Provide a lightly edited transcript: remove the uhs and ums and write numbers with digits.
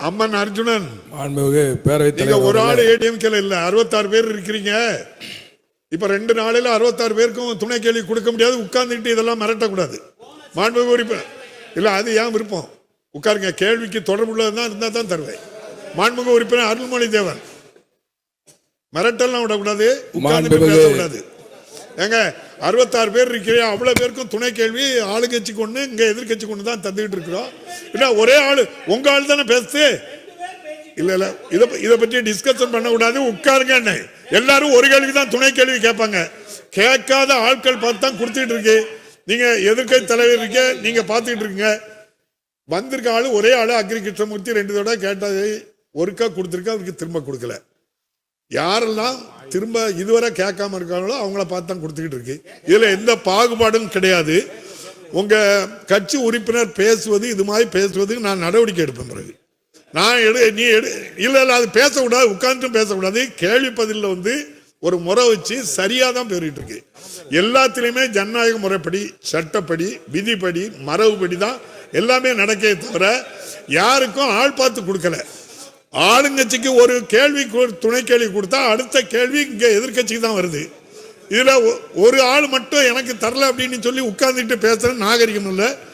அம்மன் அர்ஜுனன் பேரவைத் ஒரு ஆள் ஏடிஎம்கேல இல்ல 66 பேர் இருக்கிறீங்க. இப்ப 2 நாளையில 66 பேருக்கும் துணை கேள்வி கொடுக்க முடியாது. உட்கார்ந்துட்டு இதெல்லாம் மிரட்டக்கூடாது. மாண்புமிகு உறுப்பினர் இல்ல, அது ஏன் விருப்பம்? உட்காருங்க, கேள்விக்கு தொடர்புள்ளதான் இருந்தா தான் தருவேன். மாண்புமிகு உறுப்பினர் அருள்மொழி தேவன் மிரட்டல்லாம் விடக்கூடாது, உட்கார்ந்து பேசக்கூடாது. ஏங்க 66 பேர் இருக்கிறீங்க, அவ்வளவு பேருக்கும் துணை கேள்வி ஆளுங்கட்சி கொண்டு இங்க எதிர்கட்சி கொண்டு தான் தந்துகிட்டு இருக்கிறோம். இல்ல ஒரே ஆளு உங்க ஆள் தானே பேசு. இல்ல இல்ல, இத பற்றி டிஸ்கஷன் பண்ணக்கூடாது. உட்காருங்க. எல்லாரும் ஒரு கேள்வி தான் துணை கேள்வி கேட்பாங்க. கேட்காத ஆட்கள் பார்த்து தான் கொடுத்துட்டு இருக்கு. நீங்க எதிர்கட்சி தலைவர் இருக்க, நீங்க பார்த்துட்டு இருக்கீங்க. வந்திருக்க ஆளு ஒரே ஆளு அக்ரி கிருஷ்ணமூர்த்தி 2 தடவை கேட்டது ஒருக்கா கொடுத்துருக்கா, அவருக்கு திரும்ப கொடுக்கல. யாரெல்லாம் திரும்ப இதுவரை கேட்காம இருக்காங்களோ அவங்கள பார்த்து தான் கொடுத்துக்கிட்டு இருக்கு. இதுல எந்த பாகுபாடும் கிடையாது. உங்க கட்சி உறுப்பினர் பேசுவது இது மாதிரி பேசுவதுக்கு நான் நடவடிக்கை எடுப்பேன். பிறகு நான் நீ இல்ல அது பேசக்கூடாது, உட்கார்ந்து பேசக்கூடாது. கேள்வி பதில ஒரு முறை வச்சு சரியா தான் பேரிட்டு இருக்கு. எல்லாத்திலையுமே ஜனநாயக முறைப்படி, சட்டப்படி, விதிப்படி, மரபுப்படி தான் எல்லாமே நடக்கே தவிர யாருக்கும் ஆள் பார்த்து கொடுக்கல. ஆளுங்கட்சிக்கு ஒரு கேள்வி துணை கேள்வி கொடுத்தா அடுத்த கேள்வி இங்க எதிர்கட்சிக்கு தான் வருது. இதுல ஒரு ஆள் மட்டும் எனக்கு தரல அப்படின்னு சொல்லி உட்கார்ந்துட்டு பேசுற நாகரிகம் இல்லை.